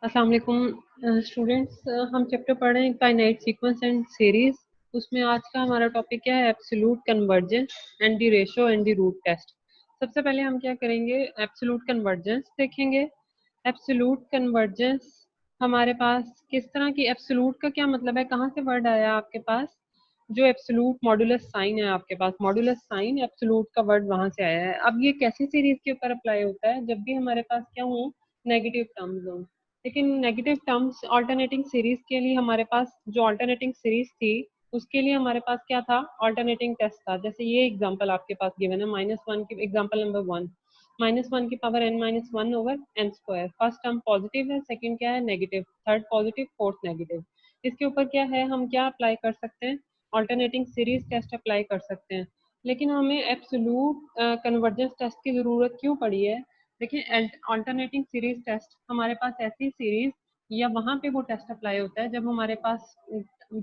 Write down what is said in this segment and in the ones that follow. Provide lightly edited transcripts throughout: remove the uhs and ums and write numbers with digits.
अस्सलाम वालेकुम स्टूडेंट्स। हम चैप्टर पढ़ रहे हैं फाइनाइट सीक्वेंस एंड सीरीज। उसमें आज का हमारा टॉपिक क्या है? Absolute convergence and the ratio and the root test. सबसे पहले हम क्या करेंगे? एब्सोल्यूट कन्वर्जेंस देखेंगे। एब्सोल्यूट कन्वर्जेंस हमारे पास किस तरह की, एब्सोल्यूट का क्या मतलब है, कहाँ से वर्ड आया आपके पास? जो एब्सोल्यूट मॉडुलस साइन है आपके पास, मॉडुलस साइन एब्सोल्यूट का वर्ड वहां से आया है। अब ये कैसी सीरीज के ऊपर अप्लाई होता है? जब भी हमारे पास क्या हो, नेगेटिव टर्म्स हो। लेकिन नेगेटिव टर्म्स ऑल्टरनेटिंग सीरीज के लिए हमारे पास, जो ऑल्टरनेटिंग सीरीज थी उसके लिए हमारे पास क्या था? ऑल्टरनेटिंग टेस्ट था। जैसे ये एग्जांपल आपके पास गिवन है, -1 की एग्जांपल नंबर 1, -1 की power n-1 over n square. First term positive है, सेकंड क्या है? Negative, third positive, fourth negative. इसके ऊपर क्या है, हम क्या अप्लाई कर सकते हैं? ऑल्टरनेटिंग सीरीज टेस्ट अप्लाई कर सकते हैं। लेकिन हमें एब्सोल्यूट कन्वर्जेंस टेस्ट की जरूरत क्यों पड़ी है? देखिए, अल्टरनेटिंग सीरीज टेस्ट हमारे पास ऐसी सीरीज या वहां पे वो टेस्ट अप्लाई होता है जब हमारे पास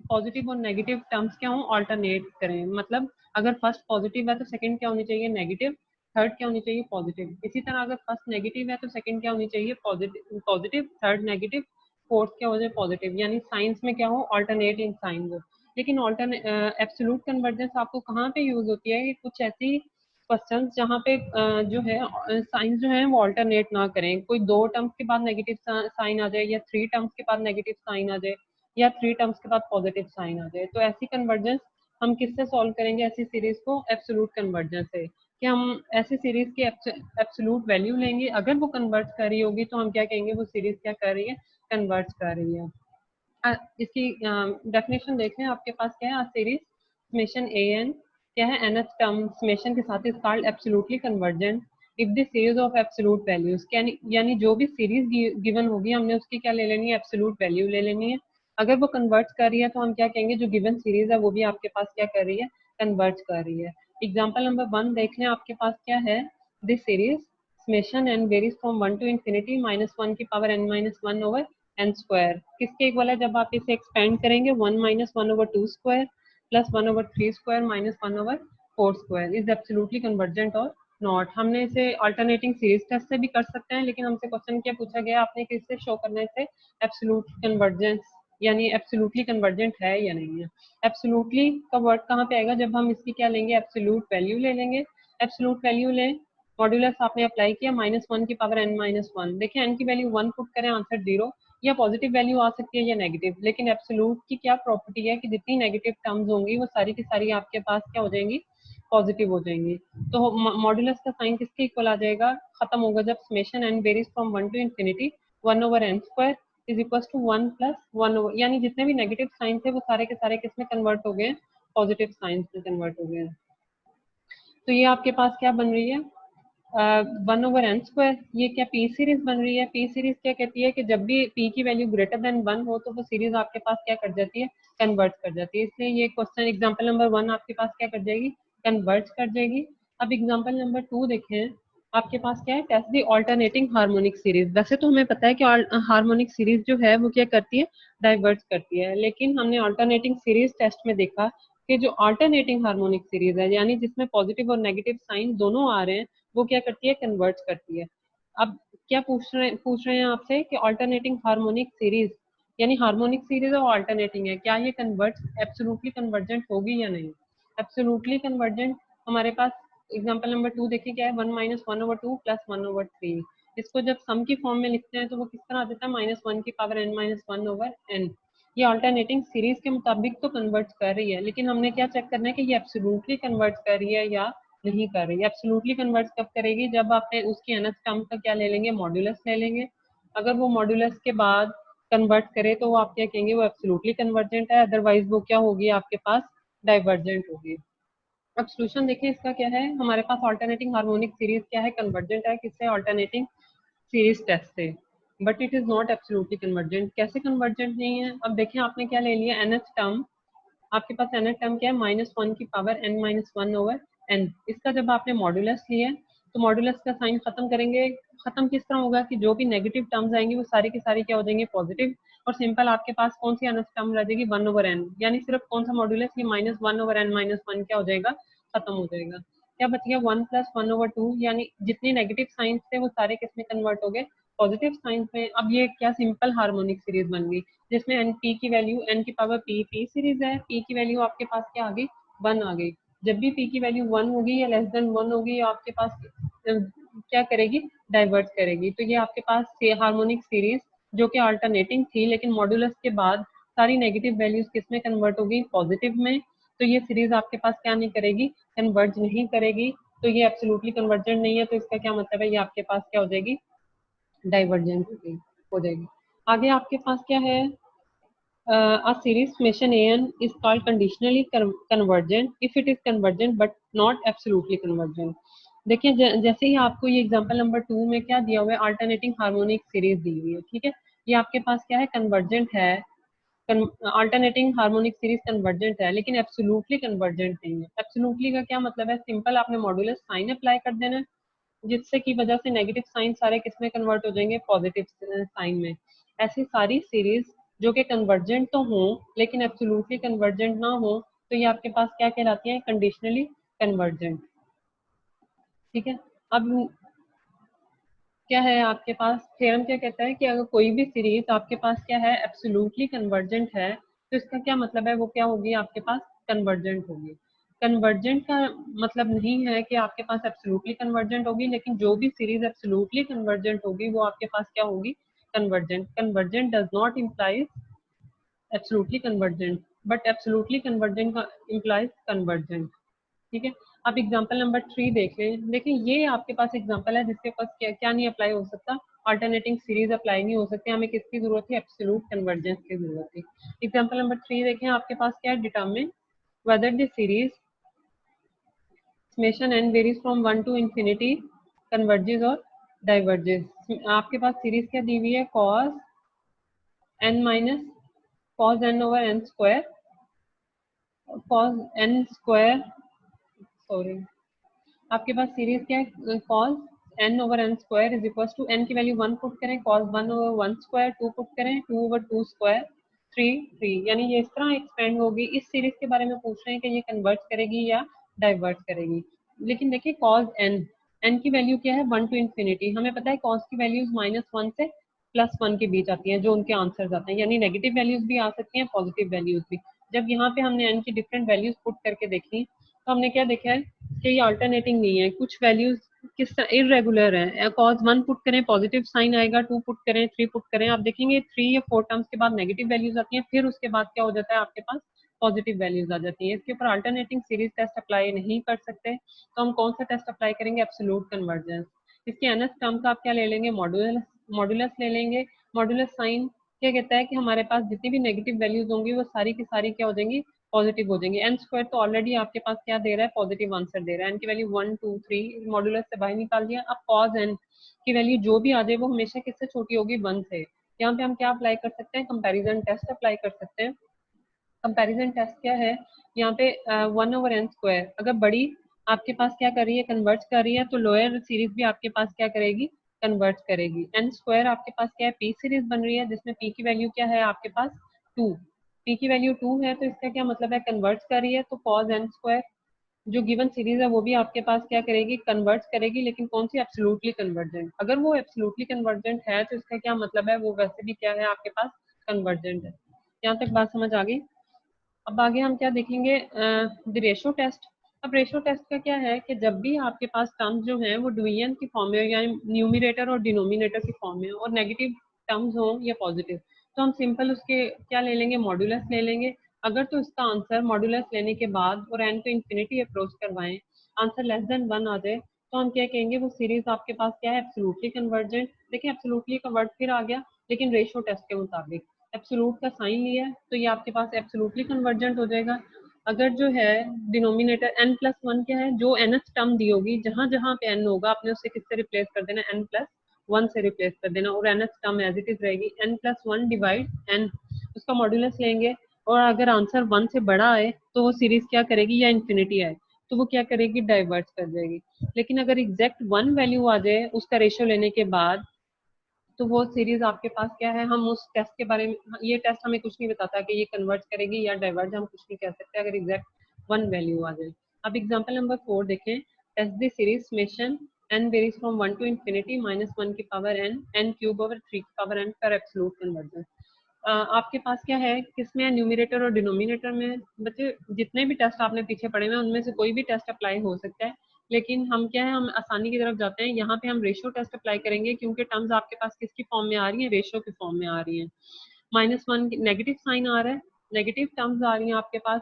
पॉजिटिव और नेगेटिव टर्म्स क्या हो, ऑल्टरनेट करें। मतलब अगर फर्स्ट पॉजिटिव है तो सेकंड क्या होनी चाहिए? नेगेटिव। थर्ड क्या होनी चाहिए? पॉजिटिव। इसी तरह अगर फर्स्ट नेगेटिव है तो सेकंड क्या होनी चाहिए? Positive. Positive, third negative, fourth क्या हो जाए? पॉजिटिव। यानी साइंस में क्या हो? ऑल्टरनेट इन साइन हो। लेकिन ऑल्टरनेट एब्सोल्यूट कन्वर्जेंस आपको कहाँ पे यूज होती है? कुछ ऐसी क्वेश्चंस जहाँ पे जो है साइन जो है वो ऑल्टरनेट ना करें। कोई दो टर्म्स के बाद नेगेटिव साइन आ जाए, या थ्री टर्म्स के बाद नेगेटिव साइन आ जाए, या थ्री टर्म्स के बाद पॉजिटिव साइन आ जाए। तो ऐसी कन्वर्जेंस हम किससे सॉल्व करेंगे? ऐसी सीरीज को एब्सोल्यूट कन्वर्जेंस से। कि हम ऐसी सीरीज की एब्सोल्यूट वैल्यू लेंगे, अगर वो कन्वर्ट कर रही होगी तो हम क्या कहेंगे? वो सीरीज क्या कर रही है? कन्वर्ट कर रही है। इसकी डेफिनेशन देख लें, आपके पास क्या है? सीरीज समेशन ए एन क्या है? nth टर्म समेशन के साथ is called absolutely convergent if the series of absolute values. यानी जो भी सीरीज गिवन होगी हमने उसकी क्या ले लेनी है? एब्सोल्यूट वैल्यू ले लेनी है। अगर वो कन्वर्ट कर रही है तो हम क्या कहेंगे? जो गिवन सीरीज है वो भी आपके पास क्या कर रही है? कन्वर्ट कर रही है। एग्जाम्पल नंबर 1 देख लें, आपके पास क्या है? This series summation n varies from 1 to infinity -1 की power n-1 over n square. किसके इक्वल है? जब आप इसे एक्सपेंड करेंगे, 1-1/2 square plus 1/3 square minus 1/4 square is absolutely convergent और नॉट। हमने इसे अल्टरनेटिंग सीरीज टेस्ट से भी कर सकते हैं, लेकिन हमसे क्वेश्चन क्या पूछा गया? आपने किससे शो करना है इसे? एब्सोल्यूट कन्वर्जेंस, यानी एब्सोल्युटली कन्वर्जेंट है या नहीं है। एब्सोल्युटली का वर्ड कहाँ पे आएगा? जब हम इसकी क्या लेंगे? एब्सोल्यूट वैल्यू ले लेंगे। एब्सोल्यूट वैल्यू लें, मॉड्यूलस आपने अप्लाई किया -1 की पावर n-1। देखिए n की वैल्यू 1 पुट करें, आंसर 0। या पॉजिटिव वैल्यू आ सकती है या नेगेटिव। लेकिन एब्सोल्यूट की क्या प्रॉपर्टी है कि जितनी नेगेटिव टर्म्स होंगी वो सारी की सारी आपके पास क्या हो जाएंगी? पॉजिटिव हो जाएंगी। तो मॉड्यूलस का साइन किसके इक्वल आ जाएगा? खत्म होगा जब summation n varies from 1 to infinity 1 over n square is equal to 1 plus 1 over, यानी जितने भी नेगेटिव साइन थे वो सारे के सारे किस में कन्वर्ट हो गए? पॉजिटिव साइंस में कन्वर्ट हो गए। तो ये आपके पास क्या बन रही है? 1/n square. ये क्या पी सीरीज बन रही है? पी सीरीज क्या कहती है कि जब भी पी की वैल्यू ग्रेटर देन 1 हो तो वो सीरीज आपके पास क्या कर जाती है? कन्वर्ट कर जाती है। इसलिए ये क्वेश्चन एग्जांपल नंबर 1 आपके पास क्या कर जाएगी? कन्वर्ट कर जाएगी। अब एग्जांपल नंबर 2 देखें, आपके पास क्या है? टेस्ट दी ऑल्टरनेटिंग हार्मोनिक सीरीज। वैसे तो हमें पता है कि हार्मोनिक सीरीज जो है वो क्या करती है? डाइवर्ट करती है। लेकिन हमने ऑल्टरनेटिंग सीरीज टेस्ट में देखा कि जो ऑल्टरनेटिंग हार्मोनिक सीरीज है, यानी जिसमें पॉजिटिव और नेगेटिव साइन दोनों आ रहे हैं, वो क्या करती है? कन्वर्ट करती है। अब क्या पूछ रहे हैं आपसे कि ऑल्टरनेटिंग हार्मोनिक सीरीज, यानी हार्मोनिक सीरीज और ऑल्टरनेटिंग है, क्या ये कन्वर्ट एब्सोल्युटली कन्वर्जेंट होगी या नहीं? एब्सोल्युटली कन्वर्जेंट हमारे पास एग्जांपल नंबर 2 देखिए क्या है? 1-1/2 प्लस 1/3। इसको जब सम की फॉर्म में लिखते हैं तो वो किस तरह आ जाता है? -1 की पावर n-1 ओवर n। ये ऑल्टरनेटिंग सीरीज के मुताबिक तो कन्वर्ट कर रही है, लेकिन हमने क्या चेक करना है कि ये एब्सोल्युटली कन्वर्ट कर रही है या नहीं कर रही है। एब्सोल्युटली कन्वर्ट कब करेगी? जब आपने उसकी nth टर्म का क्या ले लेंगे? मॉड्यूलस ले लेंगे। अगर वो मॉड्यूलस के बाद कन्वर्ट करे तो वो आप क्या कहेंगे? वो एब्सोल्युटली कन्वर्जेंट है। अदरवाइज वो क्या होगी? आपके पास डाइवर्जेंट होगी। अब सोल्यूशन देखिए इसका क्या है? हमारे पास ऑल्टरनेटिंग हार्मोनिक सीरीज क्या है? कन्वर्जेंट है। किससे? ऑल्टरनेटिंग सीरीज टेस्ट से। But it is not absolutely convergent. कैसे कन्वर्जेंट नहीं है? अब देखिए आपने क्या ले लिया? nth term. आपके पास nth टर्म क्या है? -1 की पावर n-1 ओवर n। इसका जब आपने मॉड्यूलस लिया तो मॉड्यूलस का साइन खत्म करेंगे। खत्म किस तरह होगा कि जो भी नेगेटिव टर्म्स आएंगी वो सारी की सारी क्या हो जाएंगी? पॉजिटिव। और सिंपल आपके पास कौन सी nth टर्म रह जाएगी? 1 ओवर n। यानी सिर्फ कौन सा मॉड्यूलस? ये -1 ओवर n-1 क्या हो जाएगा? खत्म हो जाएगा। क्या बच गया 1+1/2, यानी जितने नेगेटिव साइंस थे वो सारे किस में कन्वर्ट हो गए, पॉजिटिव साइंस में। अब ये क्या सिंपल हार्मोनिक सीरीज बन गई, जिसमें एन पी की वैल्यू एन की पावर पी सीरीज है, पी की वैल्यू आपके पास क्या आ गई, 1 आ गई। जब भी पी की वैल्यू 1 होगी या लेस देन 1 होगी, आपके पास क्या करेगी, डाइवर्ट करेगी। तो ये आपके पास हार्मोनिक सीरीज जो कि अल्टरनेटिंग थी, लेकिन मॉड्यूलस के बाद सारी नेगेटिव वैल्यूज किस में कन्वर्ट होगी, पॉजिटिव में। तो ये सीरीज आपके पास क्या नहीं करेगी, कन्वर्ज नहीं करेगी। तो ये एब्सोल्युटली कन्वर्जेंट नहीं है। तो इसका क्या मतलब है, ये आपके पास क्या हो जाएगी, डाइवर्जेंट हो जाएगी। आगे आपके पास क्या है, a series summation an is called conditionally convergent if it is convergent but not absolutely convergent। देखिए जैसे ही आपको ये एग्जांपल नंबर 2 में क्या दिया हुआ है, अल्टरनेटिंग हार्मोनिक सीरीज दी हुई है, ठीक है। ये आपके पास क्या है, कन्वर्जेंट है, अल्टरनेटिंग हार्मोनिक सीरीज कन्वर्जेंट है, लेकिन एब्सोल्युटली कन्वर्जेंट नहीं है। एब्सोल्युटली का क्या मतलब है, सिंपल आपने मॉड्यूलस साइन अप्लाई कर देना है, जिससे की वजह से नेगेटिव साइन सारे किसमें कन्वर्ट हो जाएंगे, पॉजिटिव साइन में। ऐसी सारी सीरीज जो कि कन्वर्जेंट तो हो लेकिन एब्सोल्युटली कन्वर्जेंट ना हो, तो ये आपके पास क्या कहलाती है, कंडीशनली कन्वर्जेंट, ठीक है। अब क्या है आपके पास, थ्योरम क्या कहता है कि अगर कोई भी सीरीज आपके पास क्या है, एब्सोल्युटली कन्वर्जेंट है, तो इसका क्या मतलब है, वो क्या होगी, आपके पास कन्वर्जेंट होगी। कन्वर्जेंट का मतलब नहीं है कि आपके पास एब्सोल्युटली कन्वर्जेंट होगी, लेकिन जो भी सीरीज एब्सोल्युटली कन्वर्जेंट होगी वो आपके पास क्या होगी, convergent. Convergent does not implies absolutely convergent, but absolutely convergent का इम्प्लाइज कन्वर्जेंट, ठीक है। आप एग्जांपल नंबर 3 देख लें। देखिए ये आपके पास एग्जांपल है जिसके पास क्या क्या नहीं अप्लाई हो सकता, अल्टरनेटिंग सीरीज अप्लाई नहीं हो सकती, हमें किसकी जरूरत है, एब्सोल्यूट कन्वर्जेंस की जरूरत है। एग्जांपल नंबर 3 देखें, आपके पास क्या है, determine whether the series summation n varies from 1 to infinity converges और डाइवर्जेस। आपके पास सीरीज क्या दी हुई है, cos n minus cos n over n square, cos n square, sorry, आपके पास सीरीज क्या है, cos n over n square is equal to n की वैल्यू 1 पुट करें, कॉस 1 ओवर 1 स्क्वायर, 2 पुट करें, 2 ओवर 2 स्क्वायर, 3 3, यानी ये इस तरह एक्सपेंड होगी। इस सीरीज के बारे में पूछ रहे हैं कि ये कन्वर्ट करेगी या डाइवर्ट करेगी। लेकिन देखिए कॉस एन, एन की वैल्यू क्या है, 1 टू इन्फिनिटी। हमें पता है कॉस की वैल्यूज -1 से +1 के बीच आती हैं, जो उनके आंसर्स आते हैं, यानी नेगेटिव वैल्यूज भी आ सकती हैं, पॉजिटिव वैल्यूज भी। जब यहाँ पे हमने एन की डिफरेंट वैल्यूज पुट करके देखी, तो हमने क्या देखा है कि ये अल्टरनेटिंग नहीं है, कुछ वैल्यूज किस इरेगुलर है। कॉस 1 पुट करें पॉजिटिव साइन आएगा, 2 पुट करें, 3 पुट करें, आप देखेंगे 3 या 4 टर्म्स के बाद नेगेटिव वैल्यूज आती हैं, फिर उसके बाद क्या हो जाता है, आपके पास पॉजिटिव वैल्यूज आ जाती हैं। इसके ऊपर अल्टरनेटिंग सीरीज टेस्ट अप्लाई नहीं कर सकते, तो हम कौन सा टेस्ट अप्लाई करेंगे, एब्सोल्यूट कन्वर्जेंस। इसके nth टर्म का आप क्या ले लेंगे, मॉड्यूलस, मॉड्यूलस ले लेंगे। मॉड्यूलस साइन क्या कहता है कि हमारे पास जितनी भी नेगेटिव वैल्यूज होंगी वो सारी की सारी क्या हो जाएंगी, पॉजिटिव हो जाएंगे। एन स्क्वायर तो ऑलरेडी आपके पास क्या दे रहा है, पॉजिटिव आंसर दे रहा है, एन की वैल्यू 1 2 3 मॉड्यूलस से बाहर निकाल दिया। अब कॉज एन की वैल्यू जो भी आ जाए वो हमेशा किससे छोटी होगी, 1 से। यहाँ पे हम क्या अप्लाई कर सकते हैं, कंपैरिजन टेस्ट अप्लाई कर सकते हैं। कंपैरिजन टेस्ट क्या है, यहाँ पे 1/n स्क्वायर अगर बड़ी आपके पास क्या कर रही है, कन्वर्ट कर रही है, तो लोअर सीरीज भी आपके पास क्या करेगी, कन्वर्ट करेगी। एन स्क्वायर आपके पास क्या है, पी सीरीज बन रही है, जिसमें पी की वैल्यू क्या है आपके पास 2, पी की वैल्यू 2 है, तो इसका क्या मतलब है, कन्वर्ट कर रही है। तो कॉज एन स्क्वायर जो गिवन सीरीज है वो भी आपके पास क्या करेगी, कन्वर्ट करेगी, लेकिन कौन सी, एब्सोल्युटली कन्वर्जेंट। अगर वो एब्सोल्युटली कन्वर्जेंट है तो इसका क्या मतलब है, वो वैसे भी क्या है आपके पास, कन्वर्जेंट है। यहाँ तक बात समझ आ गई। अब आगे हम क्या देखेंगे, द रेशो टेस्ट। अब रेशो टेस्ट का क्या है कि जब भी आपके पास टर्म्स जो हैं वो डिवीजन की फॉर्म में, यानी न्यूमिनेटर और डिनोमिनेटर की फॉर्म में, और नेगेटिव टर्म्स हो या पॉजिटिव, तो हम सिंपल उसके क्या ले लेंगे, मॉड्यूलस ले लेंगे। अगर तो इसका आंसर मॉड्यूलस लेने के बाद और एन को इन्फिनिटी अप्रोच करवाएं, आंसर लेस देन 1 आ जाए, तो हम क्या कहेंगे, वो सीरीज आपके पास क्या है, एब्सोल्युटली कन्वर्जेंट। देखिए एब्सोल्युटली का वर्ड फिर आ गया, लेकिन रेशो टेस्ट के मुताबिक एब्सोल्यूट का साइन लिया है, तो ये आपके पास एब्सोल्युटली कन्वर्जेंट हो जाएगा। अगर जो है डिनोमिनेटर n+1 क्या है, जो nth टर्म दी होगी, जहां जहां पे n होगा आपने उससे किससे रिप्लेस कर देना, n+1 से रिप्लेस कर देना, और nth term as it is रहेगी, n+1 डिवाइड n, उसका मॉड्यूलस लेंगे। और अगर आंसर 1 से बड़ा आए तो वो सीरीज क्या करेगी, या इन्फिनिटी आए तो वो क्या करेगी, डाइवर्ट कर जाएगी। लेकिन अगर एग्जैक्ट 1 वैल्यू आ जाए उसका रेशियो लेने के बाद, तो वो सीरीज आपके पास क्या है, हम उस टेस्ट के बारे में, ये टेस्ट हमें कुछ नहीं बताता कि ये कन्वर्ट करेगी या डाइवर्ट, हम कुछ नहीं कह सकते अगर एग्जैक्ट 1 वैल्यू आ जाए। अब एग्जांपल नंबर 4 देखें, test the series summation n varies from 1 to infinity -1 की पावर n क्यूब ओवर 3 की power n for absolute convergence. आपके पास क्या है, किसमें न्यूमिनेटर और डिनोमिनेटर में बच्चे जितने भी टेस्ट आपने पीछे पढ़े हुए उनमें से कोई भी टेस्ट अप्लाई हो सकता है, लेकिन हम क्या है, हम आसानी की तरफ जाते हैं। यहाँ पे हम रेशियो टेस्ट अप्लाई करेंगे क्योंकि टर्म्स आपके पास किसकी फॉर्म में आ रही है, रेशियो की फॉर्म में आ रही है। -1 नेगेटिव साइन आ रहा है, नेगेटिव टर्म्स आ रही हैं आपके पास,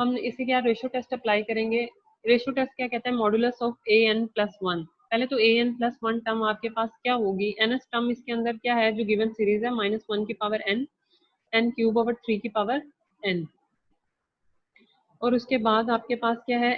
हम इसी क्या रेशियो टेस्ट अप्लाई करेंगे। रेशियो टेस्ट क्या कहता है, modulus of a n plus one. पहले तो a n plus one term आपके पास क्या होगी, एन एस टर्म इसके अंदर क्या है जो गिवन सीरीज है -1 की power n n cube over 3 की पावर n। और उसके बाद आपके पास क्या है,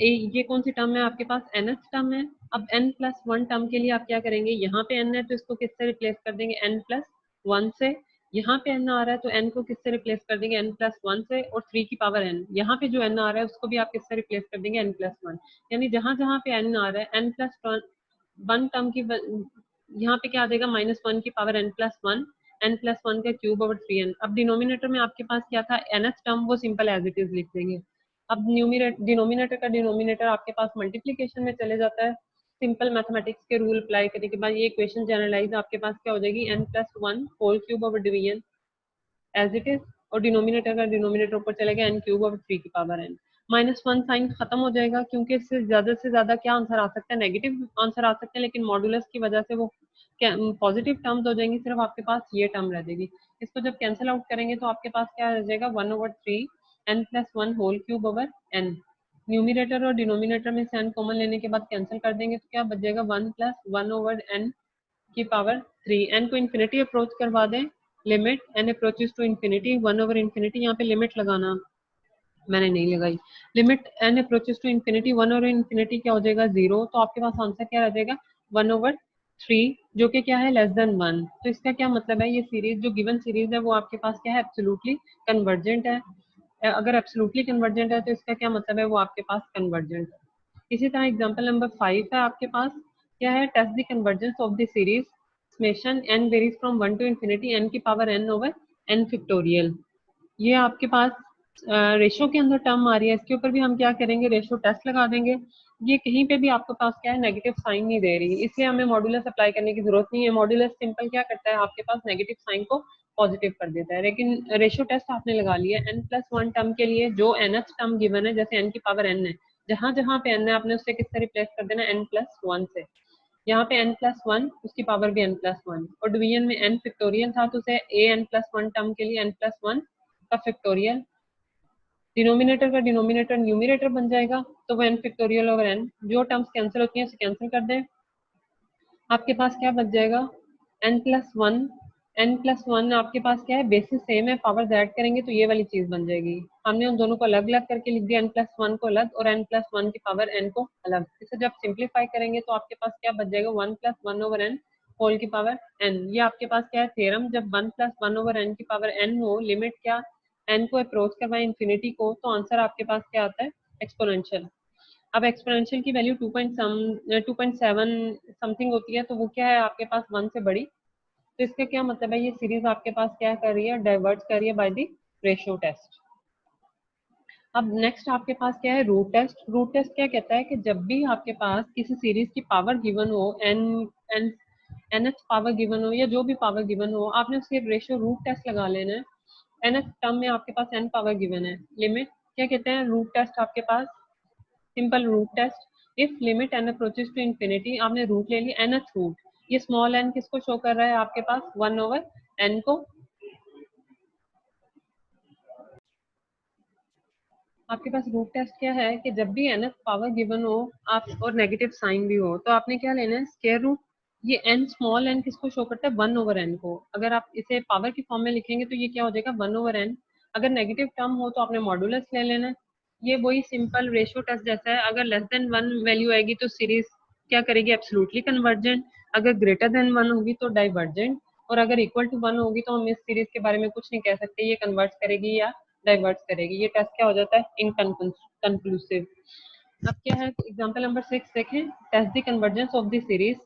ये कौन सी टर्म है आपके पास, एन एच टर्म है। अब n प्लस वन टर्म के लिए आप क्या करेंगे, यहाँ पे n है तो इसको किससे रिप्लेस कर देंगे, n प्लस वन से। यहाँ पे n आ रहा है तो n को किससे रिप्लेस कर देंगे, n प्लस वन से। और 3 की पावर n, यहाँ पे जो n आ रहा है उसको भी आप किससे रिप्लेस कर देंगे, n प्लस वन। यानी जहां जहां पे n आ रहा है, n प्लस वन टर्म की यहाँ पे क्या आ जाएगा, -1 की power n plus one, n plus one का क्यूब ओवर 3n। अब डिनोमिनेटर में आपके पास क्या था, एन एच टर्म, वो सिंपल एज इट इज लिख देंगे। अब डिनोमिनेटर का डिनोमिनेटर आपके पास मल्टीप्लीकेशन में चले जाता है। सिंपल मैथमेटिक्स के रूल अप्लाई करने के बाद ये इक्वेशन जनरलाइज आपके पास क्या हो जाएगी, n plus one whole cube over division as it is. और डिनोमिनेटर का डिनोमिनेटर ऊपर चलेगा n क्यूब ओवर 3 की पावर n। -1 साइन खत्म हो जाएगा क्योंकि इससे ज्यादा क्या आंसर आ सकता है, नेगेटिव आंसर आ सकते हैं, लेकिन मॉडुलस की वजह से वो क्या पॉजिटिव टर्म्स हो जाएंगी, सिर्फ आपके पास ये टर्म रह जाएगी। इसको जब कैंसिल आउट करेंगे तो आपके पास क्या रह जाएगा, 1/3 n plus one whole cube over n। Numerator और डिनोमिनेटर में से n कॉमन लेने के बाद कैंसिल कर देंगे तो क्या बच जाएगा, 1 प्लस वन ओवर n की पावर 3। n को इन्फिनिटी अप्रोच करवा दें, limit n approaches to infinity 1 over infinity, यहाँ पे लिमिट लगाना मैंने नहीं लगाई। Limit n approaches to infinity 1 over infinity क्या हो जाएगा, 0। तो आपके पास आंसर क्या रह जाएगा, 1/3, जो कि क्या है, लेस देन 1। तो इसका क्या मतलब है, ये सीरीज जो गिवन सीरीज है वो आपके पास क्या है, एब्सोल्युटली कन्वर्जेंट है। अगर एब्सोल्युटली कन्वर्जेंट है तो इसका क्या मतलब है, वो आपके पास कन्वर्जेंट है। इसी तरह एग्जांपल नंबर 5 है आपके पास, क्या है, test the convergence of the series summation n varies from 1 to infinity n की power n over n factorial. ये आपके पास रेशो के अंदर टर्म आ रही है, इसके ऊपर भी हम क्या करेंगे, रेशो टेस्ट लगा देंगे। ये कहीं पे भी आपके पास क्या है, नेगेटिव साइन नहीं दे रही, इसलिए हमें मॉडुलस अप्लाई करने की जरूरत नहीं है। मॉडुलस सिंपल क्या करता है, आपके पास नेगेटिव साइन को पॉजिटिव कर देता है। लेकिन रेशो टेस्ट आपने लगा लिया n प्लस वन टर्म के लिए, जो एन एच टर्म गिवन है, जैसे n की पावर n है, जहां जहां पे n है आपने उससे किससे रिप्लेस कर देना, n प्लस वन से। यहाँ पे n प्लस वन, उसकी पावर भी n प्लस वन। और डिवीजन में n फैक्टोरियल था तो उसे a n plus one term के लिए n प्लस वन का फैक्टोरियल। डिनोमिनेटर का डिनोमिनेटर न्यूमिनेटर बन जाएगा तो वो n फैक्टोरियल ओवर n। जो टर्म्स कैंसिल होती हैं उसे कैंसिल कर दें, आपके पास क्या बच जाएगा, n plus one. n plus one आपके पास क्या है, बेसिस सेम है, पावर ऐड करेंगे तो ये वाली चीज बन जाएगी। हमने उन दोनों को अलग अलग करके लिख दिया, n प्लस वन को अलग और n प्लस वन की पावर n को अलग। इसे जब सिंप्लीफाई करेंगे तो आपके पास क्या बच जाएगा, 1 plus one over n whole की पावर n। ये आपके पास क्या है, थ्योरम, जब 1 प्लस वन ओवर n की पावर n हो, लिमिट क्या n को अप्रोच करवाए इन्फिनिटी को, तो आंसर आपके पास क्या आता है, एक्सपोनेंशियल। अब एक्सपोनेंशियल की वैल्यू 2.7 समथिंग होती है, तो वो क्या है आपके पास 1 से बड़ी। तो इसका क्या मतलब है, ये सीरीज आपके पास क्या कर रही है, डाइवर्ट कर रही है बाय द रेशियो टेस्ट। अब नेक्स्ट आपके पास क्या है, रूट टेस्ट। रूट टेस्ट क्या कहता है कि जब भी आपके पास किसी सीरीज की पावर गिवन हो, n n n h power given हो या जो भी पावर गिवन हो, आपने उसके रेशियो रूट टेस्ट लगा लेना है। एन एच टर्म में आपके पास एन पावर गिवन है, लिमिट क्या कहते हैं, रूट टेस्ट आपके पास simple root test. If limit n approaches to infinity, आपने रूट ले लिया, एन एच रूट, ये स्मॉल एन किसको शो कर रहा है आपके पास, 1 ओवर एन को। आपके पास रूट टेस्ट क्या है कि जब भी एन पावर गिवन हो आप और नेगेटिव साइन भी हो, तो आपने क्या लेना है, स्क्वायर रूट। ये एन स्मॉल एन किसको शो करता है, 1 ओवर एन को। अगर आप इसे पावर की फॉर्म में लिखेंगे तो ये क्या हो जाएगा, 1 ओवर एन। अगर नेगेटिव टर्म हो तो आपने मॉडुलस ले लेना है। ये वही सिंपल रेशियो टेस्ट जैसा है। अगर लेस देन वन वैल्यू आएगी तो सीरीज क्या करेगी, एब्सोल्युटली कन्वर्जेंट। अगर ग्रेटर देन वन होगी तो डाइवर्जेंट। और अगर इक्वल टू वन होगी तो हम इस सीरीज के बारे में कुछ नहीं कह सकते, ये कन्वर्ट करेगी या डाइवर्ट करेगी। ये टेस्ट क्या हो जाता है, इनकनक्लूसिव। अब क्या है, एग्जांपल नंबर 6 देखें, test the convergence of the series.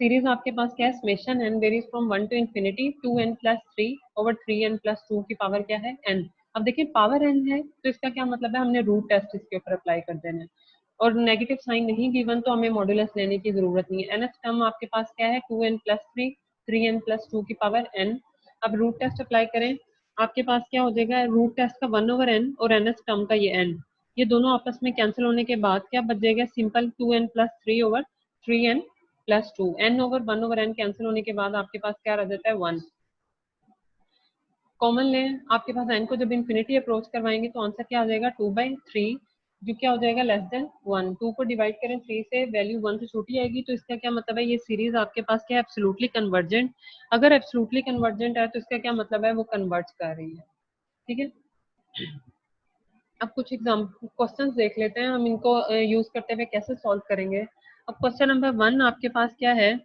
Series आपके पास क्या है, summation n varies from 1 to infinity 2n plus 3 over 3n plus 2 की पावर क्या है, n। अब देखिए पावर n है तो इसका क्या मतलब है, हमने रूट टेस्ट इसके ऊपर अप्लाई कर देना है। और नेगेटिव साइन नहीं गिवन तो हमें मॉड्यूलस लेने की जरूरत नहीं है। nth टर्म आपके पास क्या है 2n+3 3n+2 की पावर n। अब रूट टेस्ट अप्लाई करें, आपके पास क्या हो जाएगा रूट टेस्ट का 1/n और nth टर्म का ये n, ये दोनों आपस में कैंसिल होने के बाद क्या बच जाएगा simple 2n+3 over 3n+2। n/1/n cancel होने के बाद आपके पास क्या रह जाता है 1। कॉमन लें, आपके पास n को जब इन्फिनिटी अप्रोच करवाएंगे तो आंसर क्या आ जाएगा 2/3, जो क्या हो जाएगा लेस देन 1। 2 को डिवाइड करें 3 से, वैल्यू 1 से छोटी आएगी, तो इसका क्या मतलब है ये सीरीज आपके पास क्या है एब्सोल्युटली कन्वर्जेंट। अगर एब्सोल्युटली कन्वर्जेंट है तो इसका क्या मतलब है वो कन्वर्ज कर रही है। ठीक है, अब कुछ एग्जाम्पल क्वेश्चंस देख लेते हैं हम, इनको यूज करते हुए कैसे सॉल्व करेंगे। अब क्वेश्चन नंबर 1 आपके पास क्या है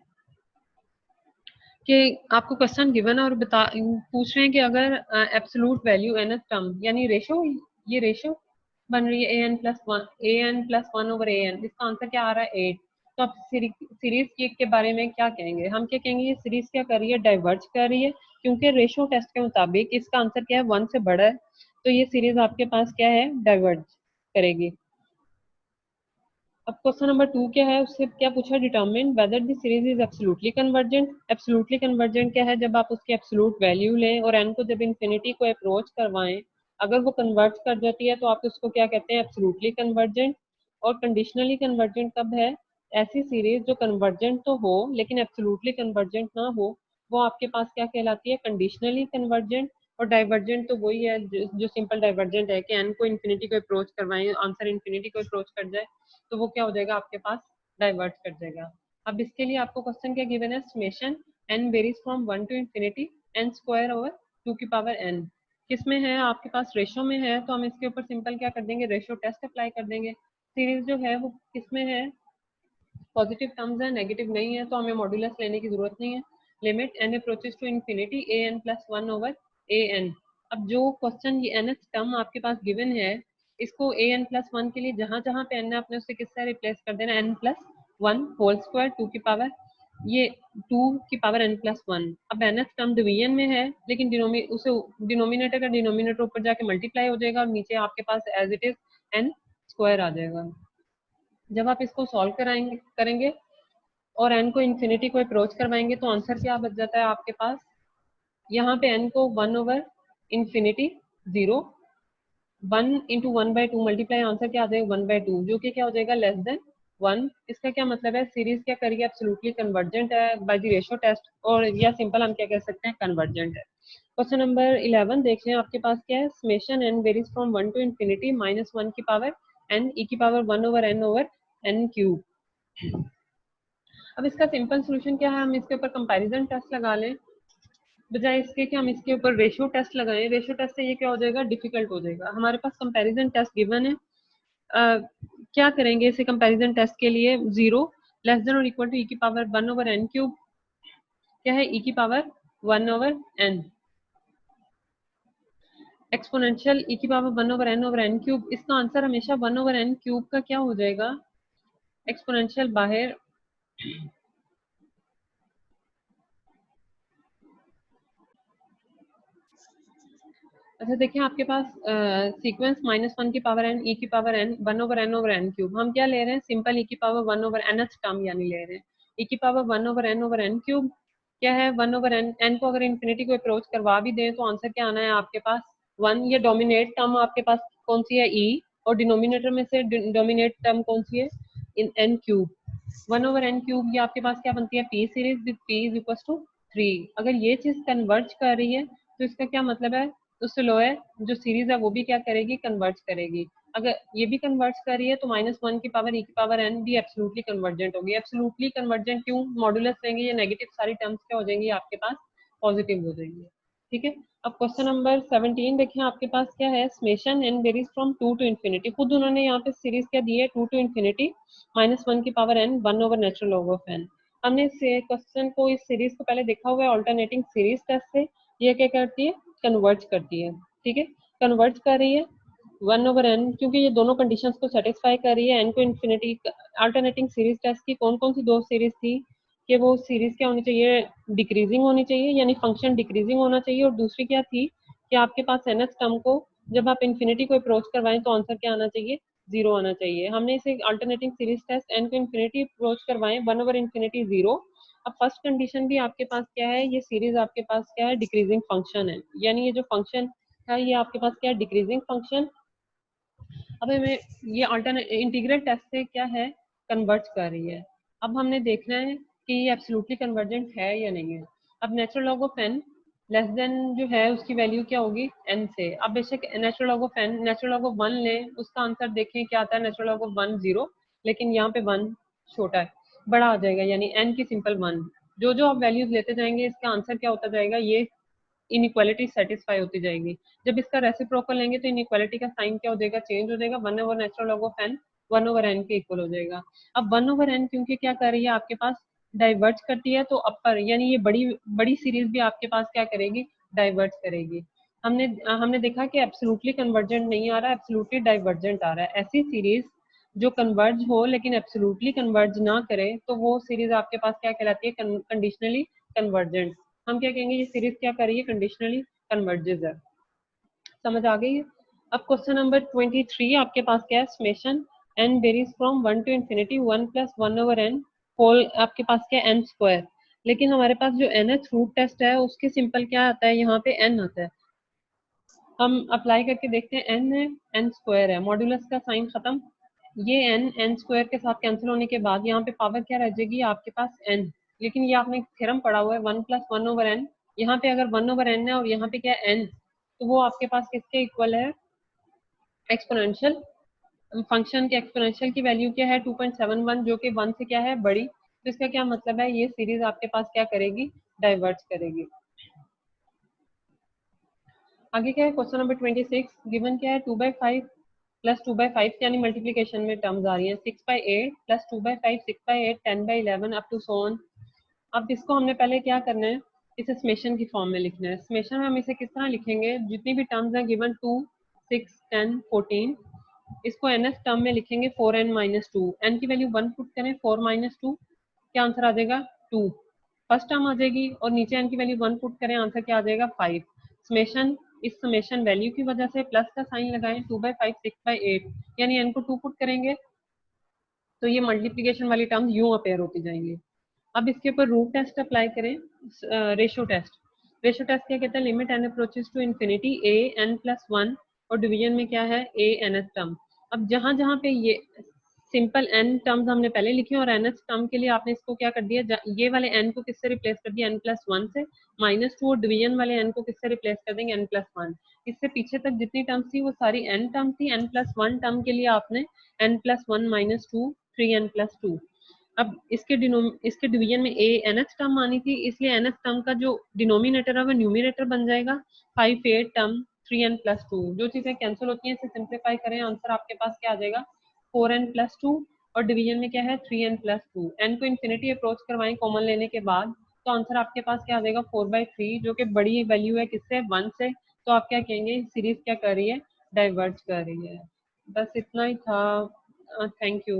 कि आपको क्वेश्चन गिवन है और बता पूछ रहे हैं कि अगर एब्सोल्यूट वैल्यू nth टर्म यानी रेशो, ये रेशो बन रही है an+1 इसका आंसर क्या आ रहा है 8। तो आप सीरीज के बारे में क्या कहेंगे, हम क्या कहेंगे ये सीरीज क्या कर रही है डाइवर्ज कर रही है, क्योंकि रेशो टेस्ट के मुताबिक इसका आंसर क्या है 1 से बड़ा है, तो ये सीरीज आपके पास क्या है डाइवर्ज करेगी। अब क्वेश्चन नंबर 2 क्या है, उससे क्या पूछा determine whether the series is absolutely convergent. Absolutely convergent क्या है, जब आप उसकी एब्सोल्यूट वैल्यू लें और n को जब इन्फिनिटी को अप्रोच करवाएं, अगर वो कन्वर्ज कर जाती है तो आप उसको क्या कहते हैं एब्सोल्युटली कन्वर्जेंट। और कंडीशनली कन्वर्जेंट कब है, ऐसी सीरीज जो कन्वर्जेंट तो हो लेकिन एब्सोल्युटली कन्वर्जेंट ना हो, वो आपके पास क्या कहलाती है कंडीशनली कन्वर्जेंट। और डाइवर्जेंट तो वही है जो सिंपल डाइवर्जेंट है कि n को इन्फिनिटी को अप्रोच करवाएं, आंसर इन्फिनिटी को अप्रोच कर जाए तो वो क्या हो जाएगा आपके पास डाइवर्ट कर जाएगा। अब इसके लिए आपको क्वेश्चन क्या गिवन है summation n varies from 1 to infinity n² over 2 की पावर n, किस में है आपके पास रेशो में है, तो हम इसके ऊपर सिंपल क्या कर देंगे रेशो टेस्ट अप्लाई कर देंगे। सीरीज जो है वो किस में है पॉजिटिव टर्म्स है नेगेटिव नहीं है, तो हमें मॉड्यूलस लेने की जरूरत नहीं है। Limit n approaches to infinity an+1 over an। अब जो क्वेश्चन ये nth टर्म आपके पास गिवन है, इसको an+1 के लिए जहां जहां पे n है आपने उससे किससे रिप्लेस कर देना n+1 होल स्क्वायर 2 की पावर ये 2 की पावर n+1। अब nth टर्म डिवीजन में है लेकिन उसे डिनोमिनेटर का डिनोमिनेटर ऊपर जाके मल्टीप्लाई हो जाएगा और नीचे आपके पास एज इट इज n² आ जाएगा। जब आप इसको सॉल्व कराएंगे करेंगे और n को इन्फिनिटी को अप्रोच करवाएंगे तो आंसर क्या बच जाता है आपके पास, यहाँ पे n को 1 over infinity 0 1 into 1/2 multiply answer क्या आ जाएगा 1/2, जो कि क्या हो जाएगा लेस देन 1। इसका क्या मतलब है सीरीज क्या करेगी एब्सोल्युटली कन्वर्जेंट है बाय द रेशियो टेस्ट, और या सिंपल हम क्या कह सकते हैं कन्वर्जेंट है। क्वेश्चन नंबर 11 देख लें, आपके पास क्या है summation n varies from 1 to infinity -1 की पावर n e की पावर 1 ओवर n क्यूब। अब इसका सिंपल सोल्यूशन क्या है, हम इसके ऊपर कंपैरिजन टेस्ट लगा लें बजाय इसके कि हम इसके ऊपर रेशियो टेस्ट लगाएं। रेशियो टेस्ट से ये क्या हो जाएगा डिफिकल्ट हो जाएगा। हमारे पास कंपैरिजन टेस्ट गिवन है, क्या करेंगे इसे कंपैरिजन टेस्ट के लिए 0 लेस देन और इक्वल टू ई की पावर 1 ओवर n क्यूब, क्या है ई की पावर 1 ओवर n एक्सपोनेंशियल ई की पावर 1 ओवर n क्यूब। इसका आंसर हमेशा 1 ओवर n क्यूब का क्या हो जाएगा एक्सपोनेंशियल बाहर, अच्छा देखिए आपके पास सीक्वेंस -1 की पावर n e की power n 1 over n cube, हम क्या ले रहे हैं सिंपल e की पावर 1 ओवर nth टर्म यानी ले रहे हैं e की पावर 1 ओवर n क्यूब, क्या है 1 ओवर n को अगर इन्फिनिटी को अप्रोच करवा भी दें तो आंसर क्या आना है आपके पास 1। ये डोमिनेट टर्म आपके पास कौन सी है e, और डिनोमिनेटर में से डोमिनेट टर्म कौन सी है इन n cube 1 over n cube, ये आपके पास क्या बनती है p series with p is equal to 3। अगर ये चीज कन्वर्ज कर रही है तो इसका क्या मतलब है उससे लो है जो सीरीज है वो भी क्या करेगी कन्वर्ज करेगी। अगर ये भी कन्वर्ज कर रही है तो -1 की पावर e की पावर n भी एब्सोल्युटली कन्वर्जेंट होगी। एब्सोल्युटली कन्वर्जेंट क्यों, मॉड्यूलस लेंगे ये नेगेटिव सारी टर्म्स क्या हो जाएंगी आपके पास पॉजिटिव हो जाएंगे। ठीक है, अब क्वेश्चन नंबर 17 देखें, आपके पास क्या है summation n varies from 2 to infinity. खुद उन्होंने यहाँ पे सीरीज क्या दी है 2 टू इंफिनिटी -1 की power n 1 over natural log of n। हमने इस क्वेश्चन को इस सीरीज को पहले देखा हुआ है ऑल्टरनेटिंग सीरीज टेस्ट से, ये क्या करती है कन्वर्ज करती है। ठीक है, कन्वर्ज कर रही है 1 ओवर n, क्योंकि ये दोनों कंडीशंस को सेटिस्फाई कर रही है n को इन्फिनिटी। अल्टरनेटिंग सीरीज टेस्ट की कौन कौन सी दो सीरीज थी कि वो सीरीज क्या होनी चाहिए डिक्रीजिंग होनी चाहिए यानी फंक्शन डिक्रीजिंग होना चाहिए, और दूसरी क्या थी कि आपके पास nth टर्म को जब आप इन्फिनिटी को अप्रोच करवाएं तो आंसर क्या आना चाहिए जीरो आना चाहिए। हमने इसे अल्टरनेटिंग सीरीज टेस्ट एन को इन्फिनिटी अप्रोच करवाएं, 1/इन्फिनिटी जीरो। अब फर्स्ट कंडीशन भी आपके पास क्या है, ये सीरीज आपके पास क्या है, डिक्रीजिंग फंक्शन है, यानी ये जो फंक्शन है ये आपके पास क्या है, डिक्रीजिंग फंक्शन। अब हमें ये अल्टरनेट इंटीग्रल टेस्ट से क्या है, कन्वर्ज कर रही है। अब हमने देखना है कि ये एब्सोल्युटली कन्वर्जेंट है या नहीं है। अब natural log of n less than जो है उसकी वैल्यू क्या होगी, एन से। अब बेशक natural log of n, natural log of one लें, उसका आंसर देखें क्या आता है, natural log of one zero, लेकिन यहाँ पे वन छोटा है, बड़ा आ जाएगा, यानी एन की सिंपल वन। जो जो आप वैल्यूज लेते जाएंगे इसका आंसर क्या होता जाएगा, ये इनइक्वालिटी सेटिस्फाई होती जाएगी। जब इसका रेसिप्रोकल लेंगे तो इनइक्वालिटी का साइन क्या हो जाएगा, चेंज हो जाएगा, 1/, natural log of N 1/n के इक्वल हो जाएगा। अब 1/n क्योंकि क्या कर रही है आपके पास, डाइवर्ज करती है, तो अपर यानी ये बड़ी बड़ी सीरीज भी आपके पास क्या करेगी, डाइवर्ज करेगी। हमने हमने देखा कि एब्सोल्युटली कन्वर्जेंट नहीं आ रहा, एब्सोल्युटली डाइवर्जेंट आ रहा है। ऐसी सीरीज जो कन्वर्ज हो लेकिन एब्सोल्युटली कन्वर्ज ना करे तो वो सीरीज आपके पास क्या कहलाती है, कंडीशनली कन्वर्जेंट। हम क्या कहेंगे, ये सीरीज क्या कर रही है, कंडीशनली कन्वर्जेज है। समझ आ गई है। अब क्वेश्चन नंबर 23 आपके पास क्या है, summation n varies from 1 to infinity 1 + 1/n whole आपके पास क्या है, एन स्क्वायर। लेकिन हमारे पास जो nth रूट टेस्ट है उसके सिंपल क्या आता है, यहाँ पे n आता है। हम अप्लाई करके देखते हैं, n है, n स्क्वायर है, मॉड्यूलस का साइन खत्म, ये n स्क्वायर के साथ कैंसिल होने के बाद यहाँ पे पावर क्या रह जाएगी आपके पास, n। लेकिन ये आपने थ्योरम पढ़ा हुआ है 1 + 1/n, यहाँ पे अगर 1/n है और यहाँ पे क्या है n, तो वो आपके पास किसके इक्वल है, एक्सपोनेंशियल फंक्शन के एक्सपोनेंशियल की वैल्यू क्या है 2.71, जो कि 1 से क्या है, बड़ी। तो इसका क्या मतलब है, ये सीरीज आपके पास क्या करेगी, डाइवर्ज करेगी। आगे क्या है, क्वेश्चन नंबर 26 गिवन क्या है, 2/5 + 2/5 यानी मल्टीप्लीकेशन में टर्म्स आ रही है, 6/8 + 2/5 6/8 10/11 अप टू सो ऑन। अब इसको हमने पहले क्या करना है, इसे समेशन की फॉर्म में लिखना है। समेशन में हम इसे किस तरह लिखेंगे, जितनी भी टर्म्स हैं गिवन 2 6 10 14, इसको एनएस टर्म में लिखेंगे 4n - 2। एन की वैल्यू 1 पुट करें, 4 - 2 क्या आंसर आ जाएगा, 2 फर्स्ट टर्म आ जाएगी, और नीचे एन की वैल्यू 1 पुट करें, आंसर क्या आ जाएगा, 5। समेशन, इस समेशन वैल्यू की वजह से प्लस का साइन लगाएं, 2/5 6/8, यानी एन को 2 पुट करेंगे तो ये मल्टीप्लीकेशन वाली टर्म यूं अपेयर होती जाएंगी। अब इसके ऊपर रूट टेस्ट अप्लाई करें, रेशियो टेस्ट। रेशियो टेस्ट क्या कहता है, limit n approaches to infinity a n plus one, और डिवीजन में क्या है, ए एन एस टर्म। अब जहां जहां पे ये सिंपल एन टर्म्स हमने पहले लिखे और एन एस टर्म के लिए आपने इसको क्या कर दिया, ये वाले एन को किससे रिप्लेस कर दिया, n+1 से, -2, और डिवीजन वाले एन को किससे रिप्लेस कर देंगे, n+1। इससे पीछे तक जितनी टर्म्स थी वो सारी एन टर्म थी, n+1 टर्म के लिए आपने n+1 -2 3n+2। अब इसके डिवीजन में ए एन एच टर्म आनी थी, इसलिए एन एच टर्म का जो डिनोमिनेटर है वो न्यूमिनेटर बन जाएगा, 5 8 टर्म 3n+2। जो चीजें कैंसिल होती हैं इसे सिंप्लीफाई करें, आंसर आपके पास क्या आ जाएगा, 4n+2, और डिवीजन में क्या है, 3n+2। एन को इन्फिनिटी अप्रोच करवाएं कॉमन लेने के बाद, तो आंसर आपके पास क्या आ जाएगा, 4/3, जो कि बड़ी वैल्यू है किससे, 1 से। तो आप क्या कहेंगे, सीरीज क्या कर रही है, डाइवर्ज कर रही है। बस इतना ही था। Thank you.